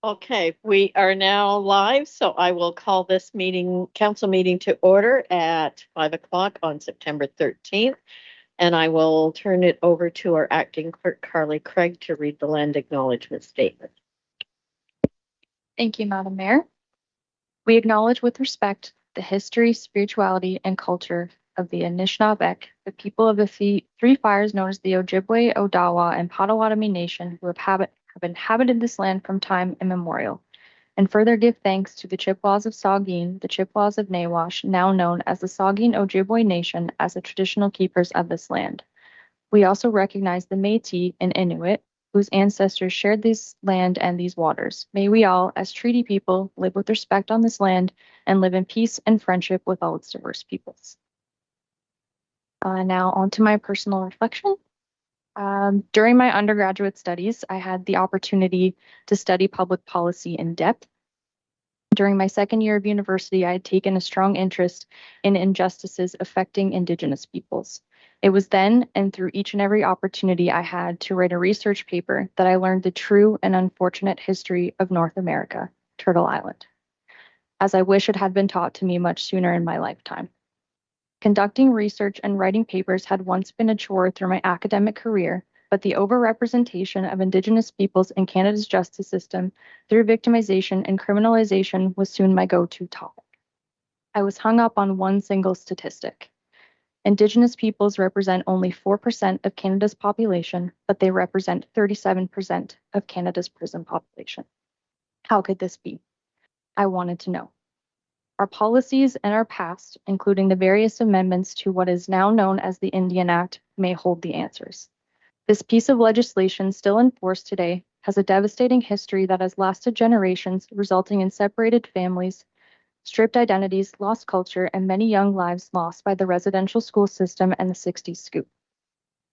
Okay, we are now live, so I will call this council meeting to order at 5 o'clock on September 13th. And I will turn it over to our acting clerk, Carly Craig, to read the land acknowledgement statement. Thank you, Madam Mayor. We acknowledge with respect the history, spirituality, and culture of the Anishinaabeg, the people of the Three Fires known as the Ojibwe, Odawa, and Potawatomi Nation who have inhabited this land from time immemorial, and further give thanks to the Chippewas of Saugeen, the Chippewas of Nawash, now known as the Saugeen Ojibwe Nation, as the traditional keepers of this land. We also recognize the Métis and Inuit, whose ancestors shared this land and these waters. May we all, as treaty people, live with respect on this land and live in peace and friendship with all its diverse peoples. Now on to my personal reflection. During my undergraduate studies, I had the opportunity to study public policy in depth. During my second year of university, I had taken a strong interest in injustices affecting Indigenous peoples. It was then and through each and every opportunity I had to write a research paper that I learned the true and unfortunate history of North America, Turtle Island, as I wish it had been taught to me much sooner in my lifetime. Conducting research and writing papers had once been a chore through my academic career, but the overrepresentation of Indigenous peoples in Canada's justice system through victimization and criminalization was soon my go-to topic. I was hung up on one single statistic. Indigenous peoples represent only 4% of Canada's population, but they represent 37% of Canada's prison population. How could this be? I wanted to know. Our policies and our past, including the various amendments to what is now known as the Indian Act, may hold the answers. This piece of legislation, still in force today, has a devastating history that has lasted generations, resulting in separated families, stripped identities, lost culture, and many young lives lost by the residential school system and the 60s scoop.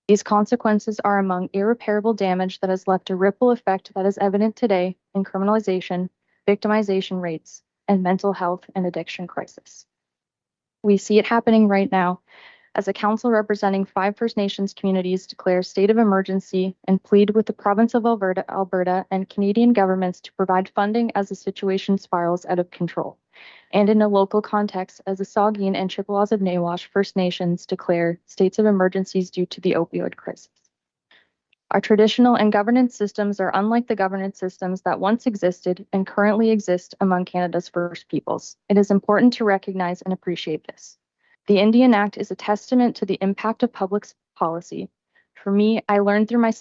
These consequences are among irreparable damage that has left a ripple effect that is evident today in criminalization, victimization rates, and mental health and addiction crisis. We see it happening right now as a council representing 5 First Nations communities declares state of emergency and plead with the province of Alberta and Canadian governments to provide funding as the situation spirals out of control. And in a local context, as the Saugeen and Chippewas of Nawash First Nations declare states of emergencies due to the opioid crisis. Our traditional and governance systems are unlike the governance systems that once existed and currently exist among Canada's First Peoples. It is important to recognize and appreciate this. The Indian Act is a testament to the impact of public policy. For me, what I learned through my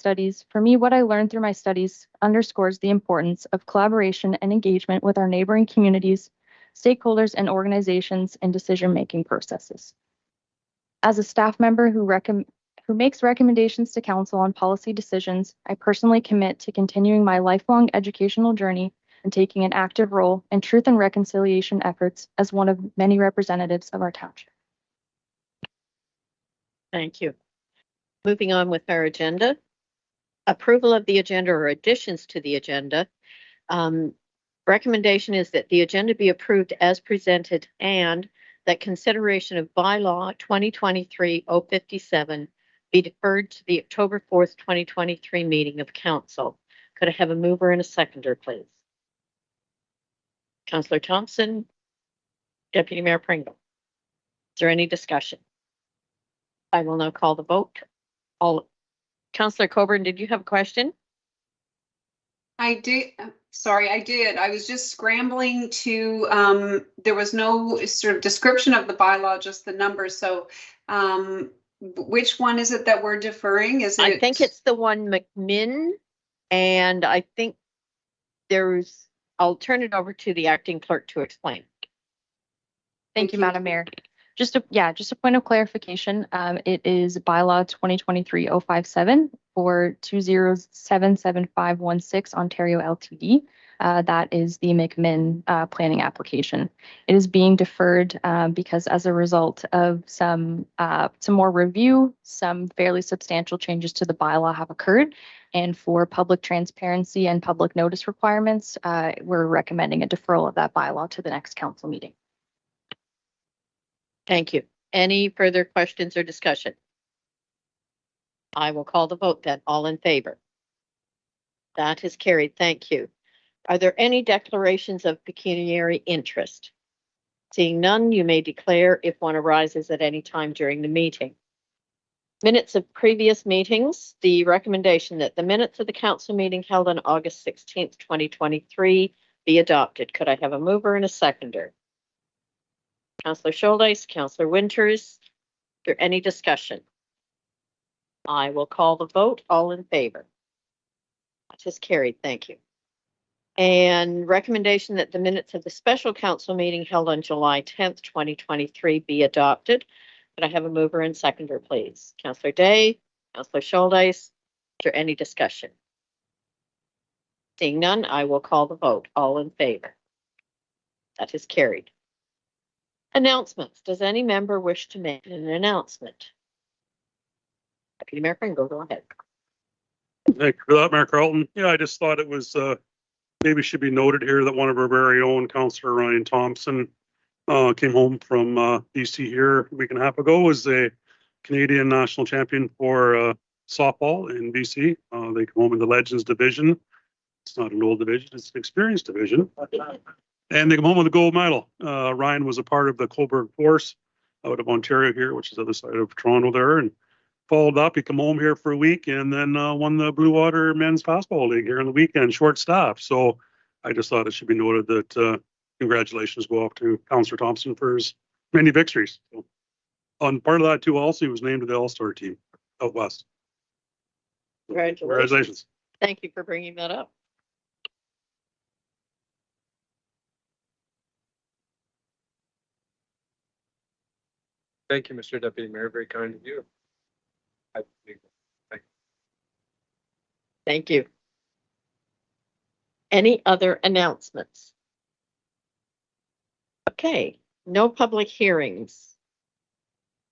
studies underscores the importance of collaboration and engagement with our neighboring communities, stakeholders, and organizations in decision-making processes. As a staff member who makes recommendations to council on policy decisions, I personally commit to continuing my lifelong educational journey and taking an active role in truth and reconciliation efforts as one of many representatives of our township. Thank you. Moving on with our agenda. Approval of the agenda or additions to the agenda. Recommendation is that the agenda be approved as presented and that consideration of bylaw 2023-057 be deferred to the October 4th, 2023 meeting of council. Could I have a mover and a seconder, please? Councillor Thompson, Deputy Mayor Pringle. Is there any discussion? I will now call the vote. Councillor Coburn, did you have a question? I did. Sorry, I did. I was just scrambling to, there was no sort of description of the bylaw, just the numbers. So which one is it that we're deferring? I think it's the one McMinn, and I think I'll turn it over to the acting clerk to explain. Thank you, Madam Mayor. Just a point of clarification. It is bylaw 2023-057 for 2077516 Ontario LTD. That is the McMinn planning application. It is being deferred because as a result of some more review, some fairly substantial changes to the bylaw have occurred. And for public transparency and public notice requirements, we're recommending a deferral of that bylaw to the next council meeting. Thank you. Any further questions or discussion? I will call the vote then. All in favor? That is carried. Thank you. Are there any declarations of pecuniary interest? Seeing none, you may declare if one arises at any time during the meeting. Minutes of previous meetings, the recommendation that the minutes of the council meeting held on August 16th, 2023 be adopted. Could I have a mover and a seconder? Councillor Shouldice, Councillor Winters, is there any discussion? I will call the vote. All in favor? That is carried. Thank you. And recommendation that the minutes of the special council meeting held on July 10th, 2023 be adopted. Could I have a mover and seconder, please? Councillor Day, Councillor Shouldice, is there any discussion? Seeing none, I will call the vote. All in favor? That is carried. Announcements. Does any member wish to make an announcement? Deputy Mayor Pringle, go ahead. Thank you for that, Mayor Carlton. Yeah, I just thought it was maybe should be noted here that one of our very own, Councillor Ryan Thompson, came home from BC here a week and a half ago, was a Canadian national champion for softball in BC. They come home in the Legends division. It's not an old division, it's an experienced division. And they come home with a gold medal. Ryan was a part of the Cobourg Force out of Ontario here, which is the other side of Toronto there, and followed up. He come home here for a week and then won the Blue Water Men's Basketball League here on the weekend, short staff. So I just thought it should be noted that congratulations go off to Councillor Thompson for his many victories. So, on part of that too, also he was named to the All-Star team out west. Congratulations. Thank you for bringing that up. Thank you, Mr. Deputy Mayor. Very kind of you. Thank you. Any other announcements? Okay, no public hearings.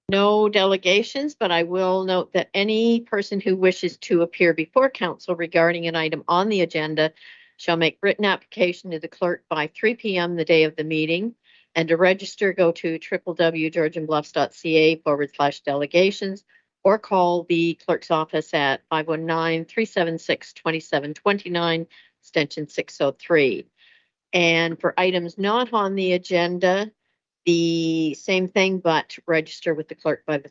No delegations, but I will note that any person who wishes to appear before council regarding an item on the agenda shall make written application to the clerk by 3 p.m. the day of the meeting. And to register, go to www.georgianbluffs.ca/delegations or call the clerk's office at 519-376-2729, extension 603. And for items not on the agenda, the same thing, but register with the clerk by the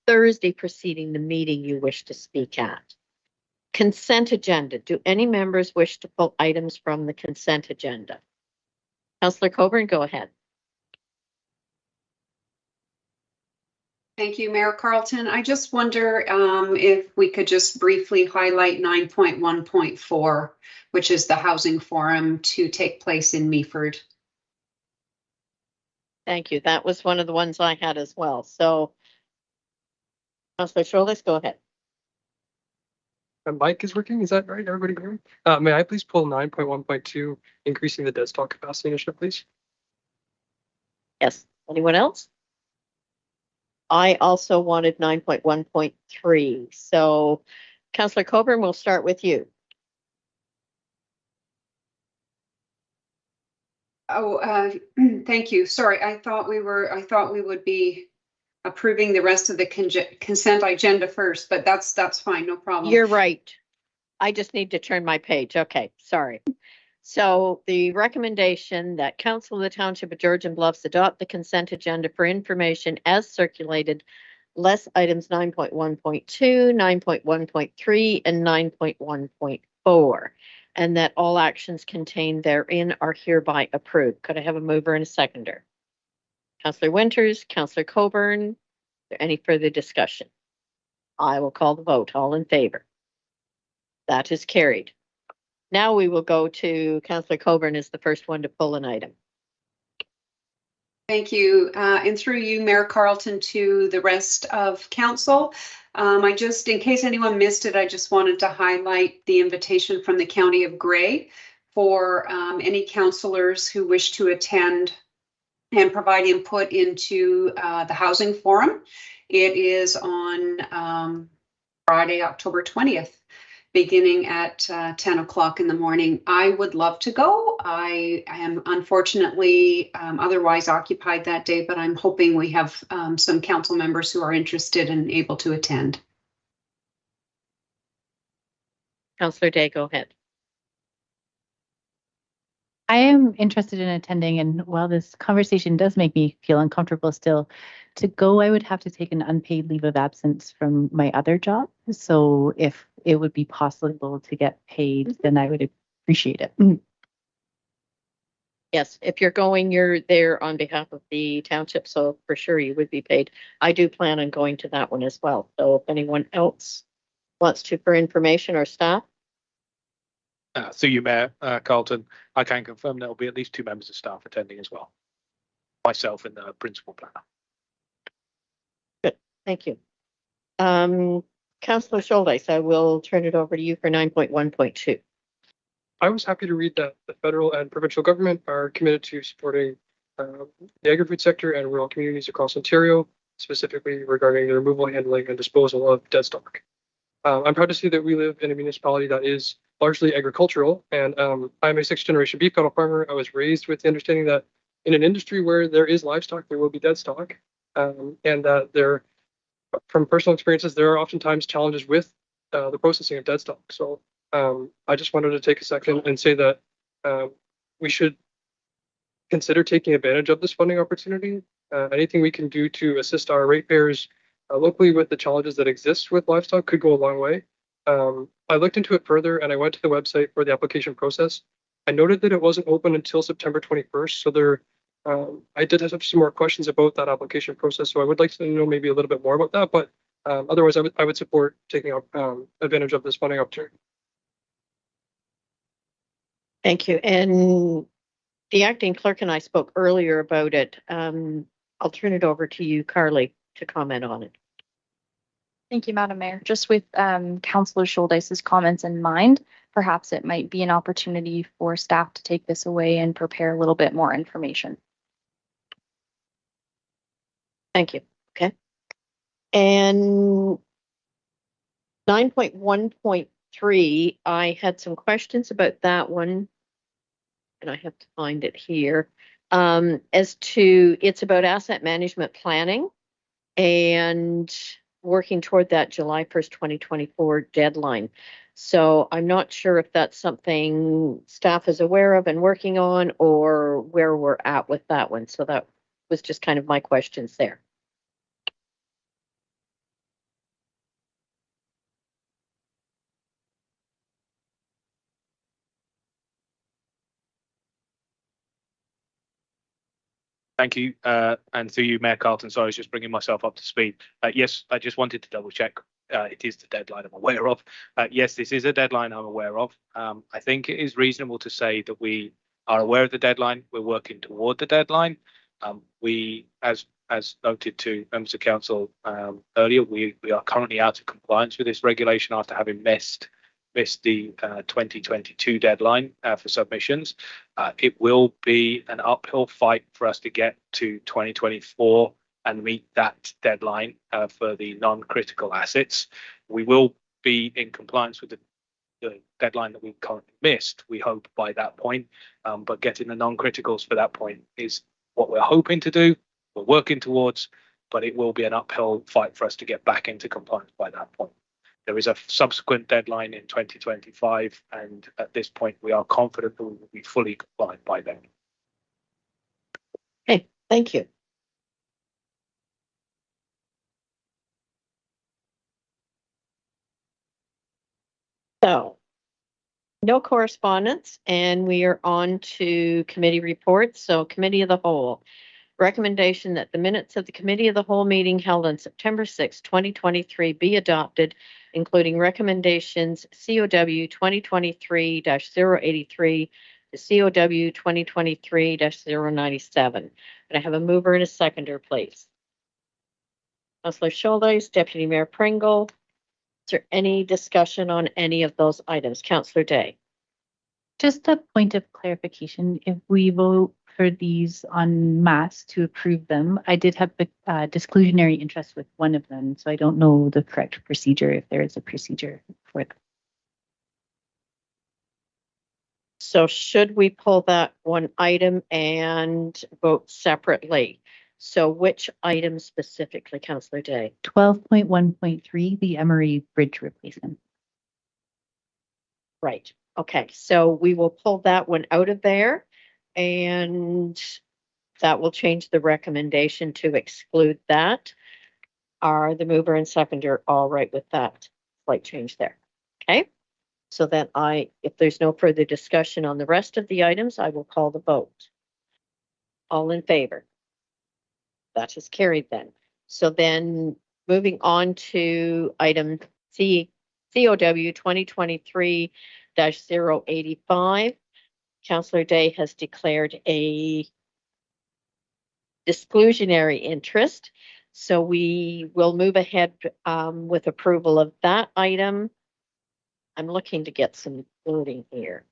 Thursday preceding the meeting you wish to speak at. Consent agenda. Do any members wish to pull items from the consent agenda? Councillor Coburn, go ahead. Thank you, Mayor Carlton. I just wonder if we could just briefly highlight 9.1.4, which is the housing forum to take place in Meaford. Thank you. That was one of the ones I had as well. So, Councillor Shouldice, go ahead. My mic is working. Is that right? Everybody hear me? May I please pull 9.1.2, increasing the dead stock capacity initiative, please? Yes. Anyone else? I also wanted 9.1.3. So, Councillor Coburn, we'll start with you. Oh, thank you. Sorry, I thought we would be approving the rest of the consent agenda first, but that's fine, no problem. You're right. I just need to turn my page. Okay, sorry. So the recommendation that Council of the Township of Georgian Bluffs adopt the consent agenda for information as circulated, less items 9.1.2, 9.1.3, and 9.1.4. And that all actions contained therein are hereby approved. Could I have a mover and a seconder? Councillor Winters, Councillor Coburn, is there any further discussion? I will call the vote. All in favor? That is carried. Now we will go to Councillor Coburn as the first one to pull an item. Thank you. And through you, Mayor Carlton, to the rest of council. I just, in case anyone missed it, I just wanted to highlight the invitation from the County of Grey for any councillors who wish to attend and provide input into the housing forum. It is on Friday, October 20th. Beginning at 10 o'clock in the morning. I would love to go. I am unfortunately otherwise occupied that day, but I'm hoping we have some council members who are interested and able to attend. Councillor Day, go ahead. I am interested in attending, and while this conversation does make me feel uncomfortable still, to go, I would have to take an unpaid leave of absence from my other job. So if it would be possible to get paid, then I would appreciate it. Yes, if you're going, you're there on behalf of the township, so for sure you would be paid. I do plan on going to that one as well. So if anyone else wants to for information or staff, Through you, Mayor Carlton, I can confirm there will be at least 2 members of staff attending as well. Myself and the principal planner. thank you. Councillor Schuldeis, I will turn it over to you for 9.1.2. I was happy to read that the federal and provincial government are committed to supporting the agri-food sector and rural communities across Ontario, specifically regarding the removal, handling, and disposal of dead stock. I'm proud to see that we live in a municipality that is largely agricultural, and I'm a 6th-generation beef cattle farmer. I was raised with the understanding that in an industry where there is livestock, there will be dead stock, and that there, from personal experiences, there are oftentimes challenges with the processing of dead stock. So I just wanted to take a second and say that we should consider taking advantage of this funding opportunity. Anything we can do to assist our ratepayers locally with the challenges that exist with livestock could go a long way. I looked into it further and I went to the website for the application process. I noted that it wasn't open until September 21st. So there, I did have some more questions about that application process. So I would like to know maybe a little bit more about that. But otherwise, I would support taking advantage of this funding opportunity. Thank you. And the acting clerk and I spoke earlier about it. I'll turn it over to you, Carly, to comment on it. Thank you, Madam Mayor. Just with Councillor Schuldeis's comments in mind, perhaps it might be an opportunity for staff to take this away and prepare a little bit more information. Thank you. Okay. And 9.1.3, I had some questions about that one, and I have to find it here. As to, it's about asset management planning and working toward that July 1st, 2024 deadline. So I'm not sure if that's something staff is aware of and working on, or where we're at with that one. So that was just kind of my questions there. Thank you. And through you, Mayor Carlton, sorry, I was just bringing myself up to speed. Yes, I just wanted to double check. It is the deadline I'm aware of. Yes, this is a deadline I'm aware of. I think it is reasonable to say that we are aware of the deadline. We're working toward the deadline. We, as noted to members of council earlier, we are currently out of compliance with this regulation after having missed the 2022 deadline for submissions. It will be an uphill fight for us to get to 2024 and meet that deadline for the non-critical assets. We will be in compliance with the deadline that we've currently missed, we hope, by that point. But getting the non-criticals for that point is what we're hoping to do, we're working towards, but it will be an uphill fight for us to get back into compliance by that point. There is a subsequent deadline in 2025, and at this point, we are confident that we will be fully compliant by then. Okay, thank you. So, no correspondence, and we are on to committee reports. So, Committee of the Whole. Recommendation that the minutes of the Committee of the Whole meeting held on September 6, 2023 be adopted, including recommendations COW 2023-083 to COW 2023-097. And I have a mover and a seconder, please. Councillor Schuldeis, Deputy Mayor Pringle. Is there any discussion on any of those items? Councillor Day. Just a point of clarification, if we vote for these en masse to approve them, I did have the disclusionary interest with one of them, so I don't know the correct procedure, if there is a procedure for it. So should we pull that one item and vote separately? So which item specifically, Councillor Day? 12.1.3, the Emery Bridge replacement. Right. Okay, so we will pull that one out of there. and that will change the recommendation to exclude that. Are the mover and seconder all right with that slight change there? Okay, so then if there's no further discussion on the rest of the items, I will call the vote. All in favor? That is carried then. So then moving on to item COW 2023-085, Councillor Day has declared a disclusionary interest. So we will move ahead with approval of that item. I'm looking to get some voting here.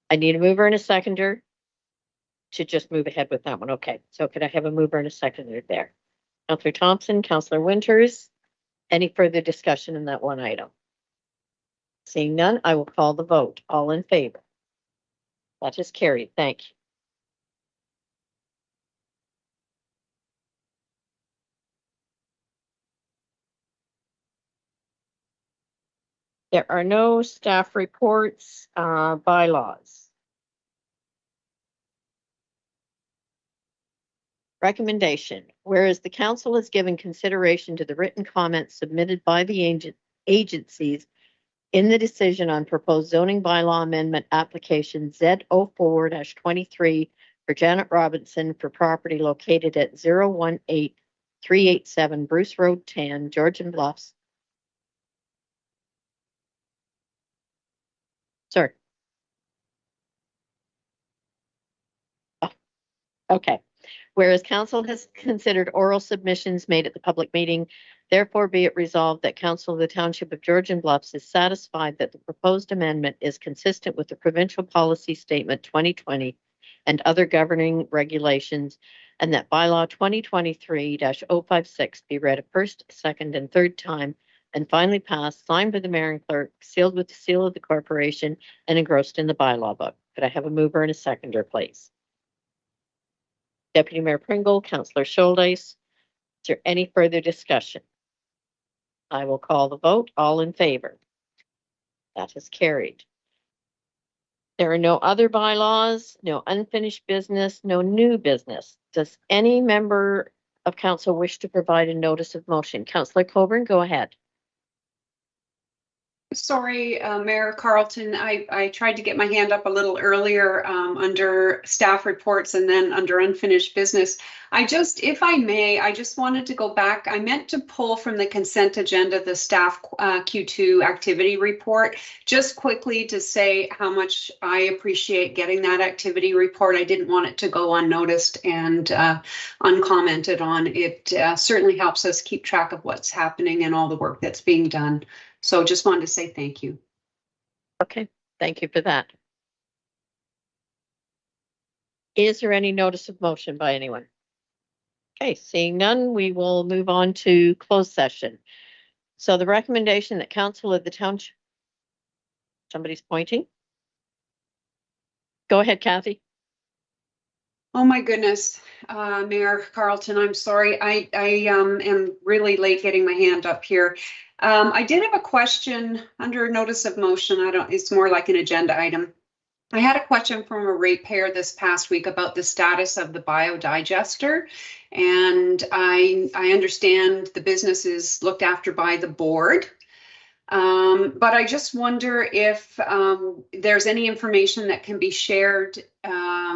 I need a mover and a seconder to just move ahead with that one. Okay, so could I have a mover and a seconder there? Councillor Thompson, Councillor Winters, any further discussion in that one item? Seeing none, I will call the vote. All in favor? That is carried. Thank you. There are no staff reports, bylaws. Recommendation, whereas the council has given consideration to the written comments submitted by the agencies in the decision on proposed zoning bylaw amendment application Z04-23 for Janet Robinson for property located at 018387 Bruce Road 10, Georgian Bluffs. Sorry. Oh, okay. Whereas council has considered oral submissions made at the public meeting, therefore be it resolved that council of the Township of Georgian Bluffs is satisfied that the proposed amendment is consistent with the provincial policy statement 2020 and other governing regulations, and that bylaw 2023-056 be read a first, second, and third time, and finally passed, signed by the mayor and clerk, sealed with the seal of the corporation, and engrossed in the bylaw book. Could I have a mover and a seconder, please? Deputy Mayor Pringle, Councillor Shouldice. Is there any further discussion? I will call the vote. All in favor? That is carried. There are no other bylaws, no unfinished business, no new business. Does any member of council wish to provide a notice of motion? Councillor Coburn, go ahead. Sorry, Mayor Carlton, I tried to get my hand up a little earlier under staff reports and then under unfinished business. If I may, I just wanted to go back. I meant to pull from the consent agenda the staff Q2 activity report, just quickly to say how much I appreciate getting that activity report. I didn't want it to go unnoticed and uncommented on. It certainly helps us keep track of what's happening and all the work that's being done. So just wanted to say thank you. Okay, thank you for that. Is there any notice of motion by anyone? Okay, seeing none, we will move on to closed session. So the recommendation that council of the township, somebody's pointing. Go ahead, Kathy. Oh my goodness, Mayor Carlton, I'm sorry. I am really late getting my hand up here. I did have a question under notice of motion. It's more like an agenda item. I had a question from a ratepayer this past week about the status of the biodigester. And I understand the business is looked after by the board. But I just wonder if there's any information that can be shared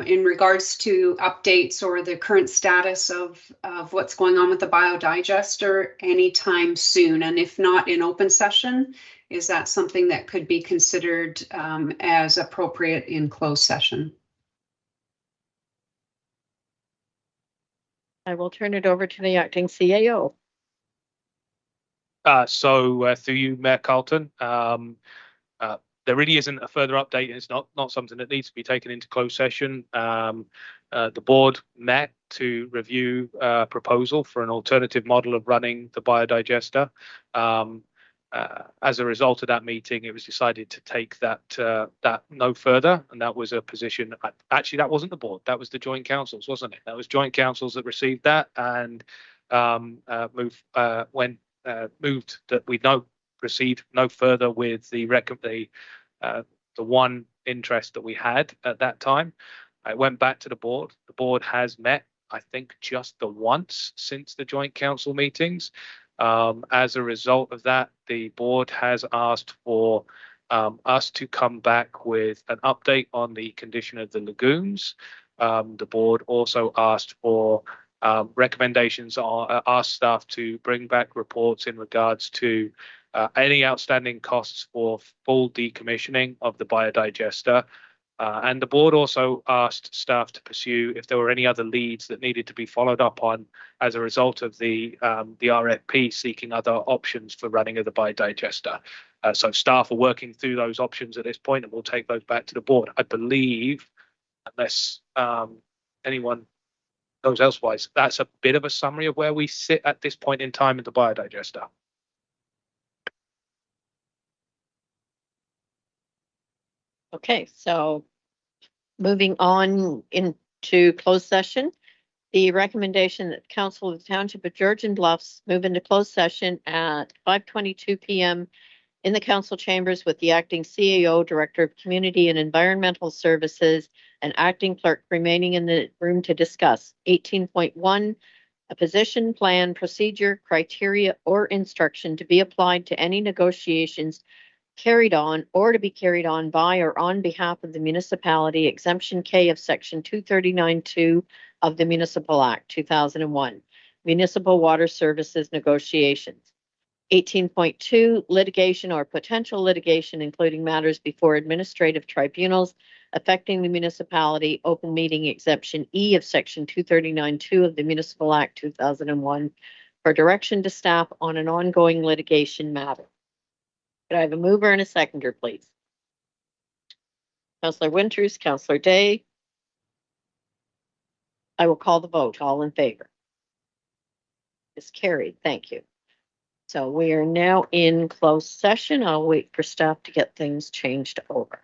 in regards to updates or the current status of what's going on with the biodigester anytime soon. And if not in open session, is that something that could be considered as appropriate in closed session? I will turn it over to the acting CAO. So through you, Mayor Carlton, there really isn't a further update. It's not something that needs to be taken into closed session. The board met to review a proposal for an alternative model of running the biodigester. As a result of that meeting, it was decided to take that no further, and that was a position. Actually, that wasn't the board. That was the joint councils, wasn't it? That was joint councils that received that and moved that we proceed no further with the one interest that we had at that time. I went back to the board. The board has met, I think, just the once since the joint council meetings. As a result of that, the board has asked for us to come back with an update on the condition of the lagoons. The board also asked for recommendations on our staff to bring back reports in regards to any outstanding costs for full decommissioning of the biodigester. And the board also asked staff to pursue if there were any other leads that needed to be followed up on as a result of the RFP seeking other options for running of the biodigester. So staff are working through those options at this point, and we'll take those back to the board. I believe, unless anyone knows elsewise, that's a bit of a summary of where we sit at this point in time in the biodigester. Okay, so moving on into closed session, the recommendation that Council of the Township of Georgian Bluffs move into closed session at 5:22 p.m. in the council chambers with the acting CEO, Director of Community and Environmental Services, and acting clerk remaining in the room to discuss 18.1, a position, plan, procedure, criteria, or instruction to be applied to any negotiations carried on or to be carried on by or on behalf of the municipality, exemption K of section 239(2) of the Municipal Act 2001, municipal water services negotiations. 18.2, litigation or potential litigation, including matters before administrative tribunals affecting the municipality, open meeting exemption E of section 239(2) of the Municipal Act 2001 for direction to staff on an ongoing litigation matter. Could I have a mover and a seconder, please? Councillor Winters, Councillor Day. I will call the vote. All in favor? It's carried. Thank you. So we are now in closed session. I'll wait for staff to get things changed over.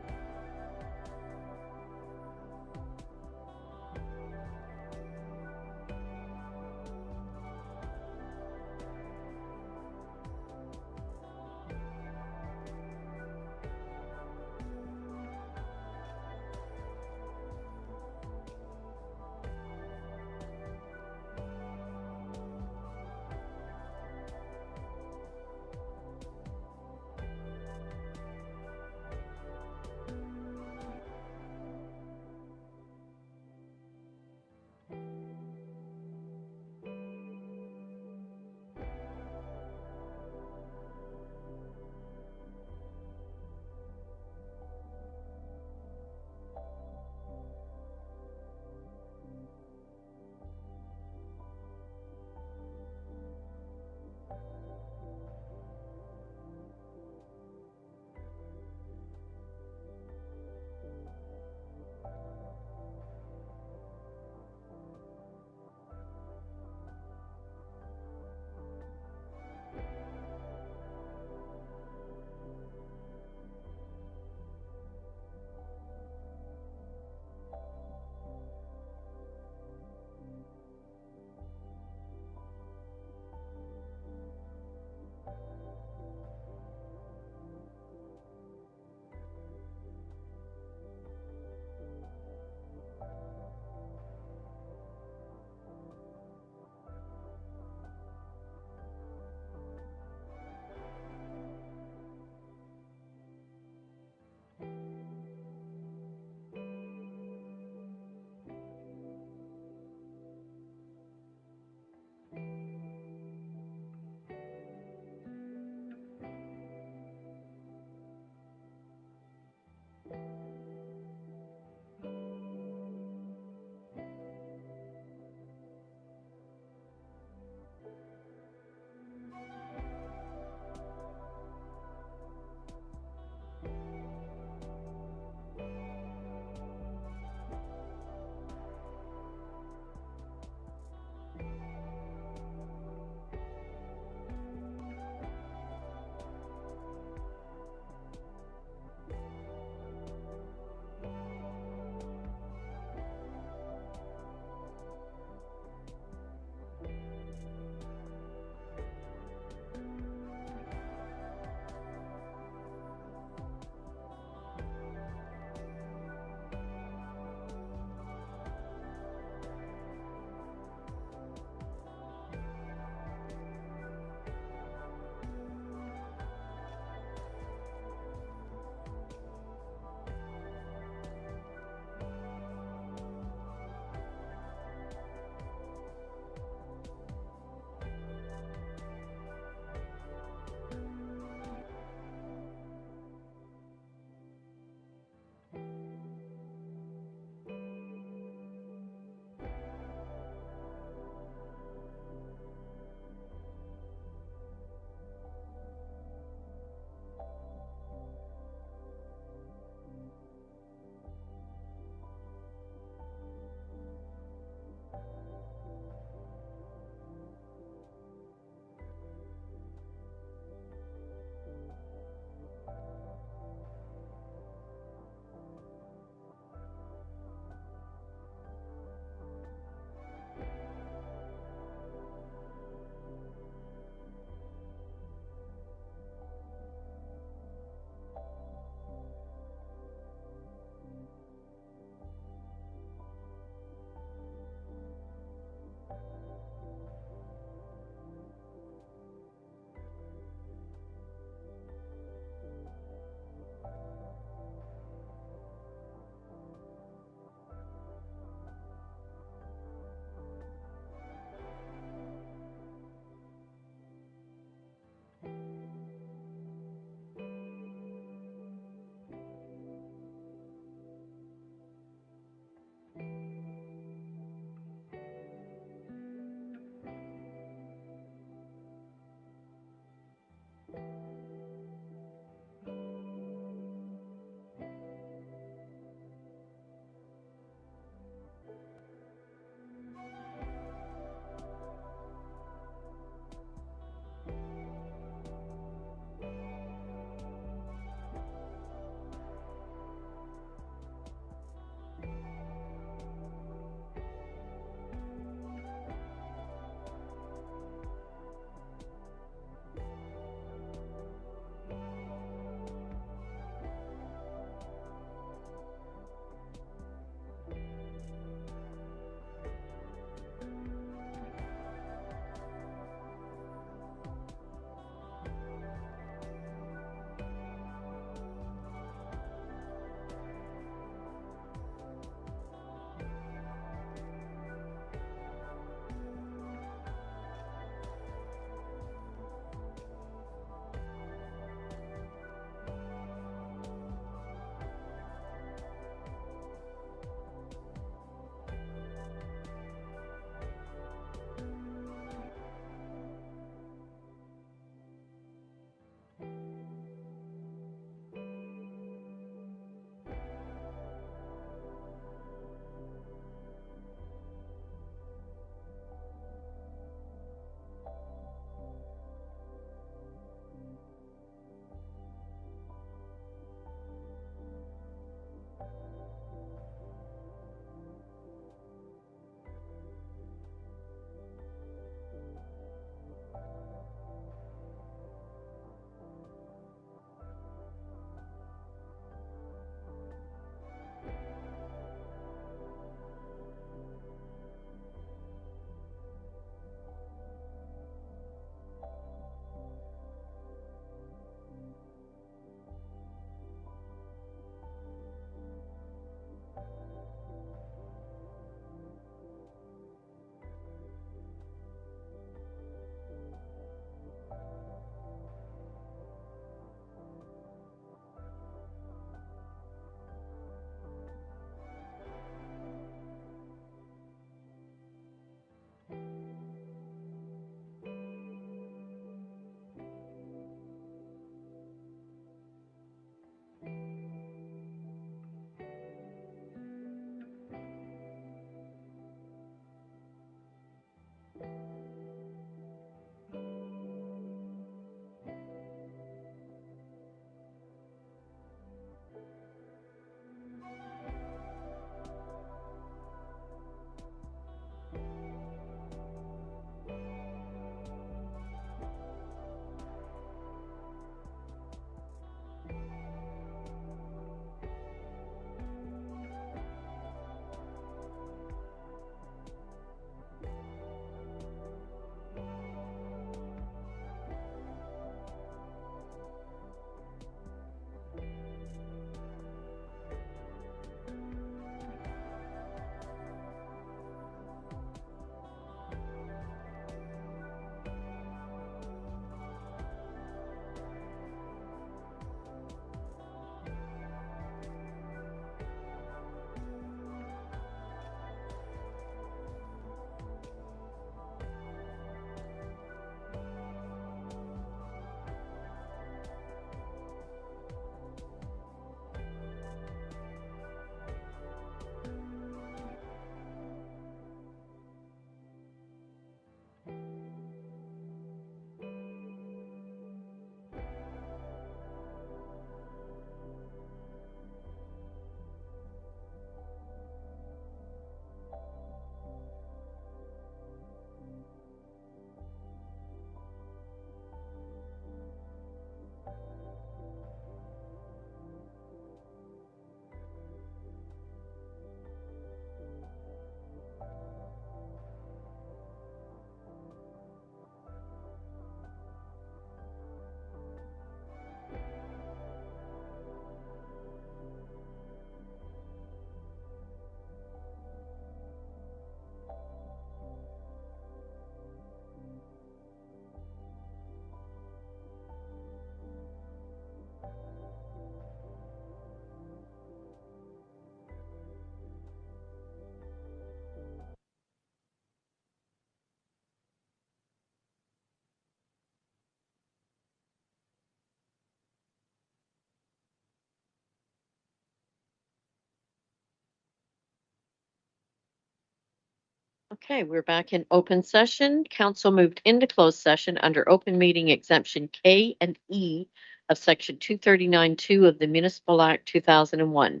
Okay, we're back in open session. Council moved into closed session under open meeting exemption K and E of section 239(2) of the Municipal Act 2001.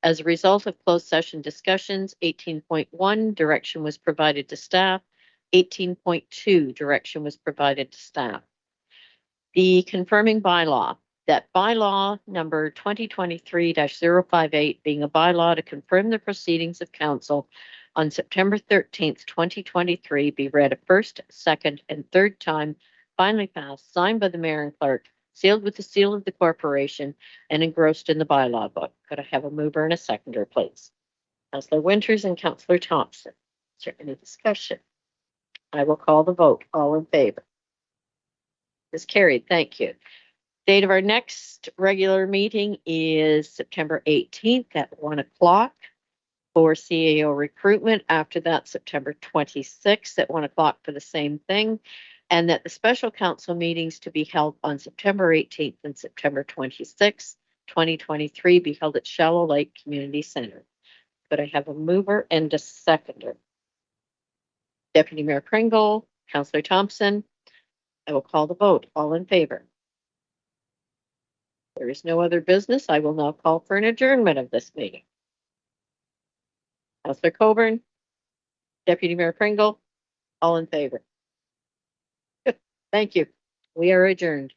As a result of closed session discussions, 18.1 direction was provided to staff, 18.2 direction was provided to staff. The confirming bylaw, that bylaw number 2023-058 being a bylaw to confirm the proceedings of council on September 13th, 2023, be read a first, second, and third time, finally passed, signed by the mayor and clerk, sealed with the seal of the corporation, and engrossed in the bylaw book. Could I have a mover and a seconder, please? Councillor Winters and Councillor Thompson. Is there any discussion? I will call the vote. All in favor? Is carried. Thank you. Date of our next regular meeting is September 18th at 1 o'clock for CAO recruitment. After that, September 26th at 1 o'clock for the same thing. And that the special council meetings to be held on September 18th and September 26th, 2023, be held at Shallow Lake Community Center. Could I have a mover and a seconder? Deputy Mayor Pringle, Councillor Thompson. I will call the vote. All in favor? There is no other business. I will now call for an adjournment of this meeting. Councillor Coburn, Deputy Mayor Pringle, all in favor. Thank you. We are adjourned.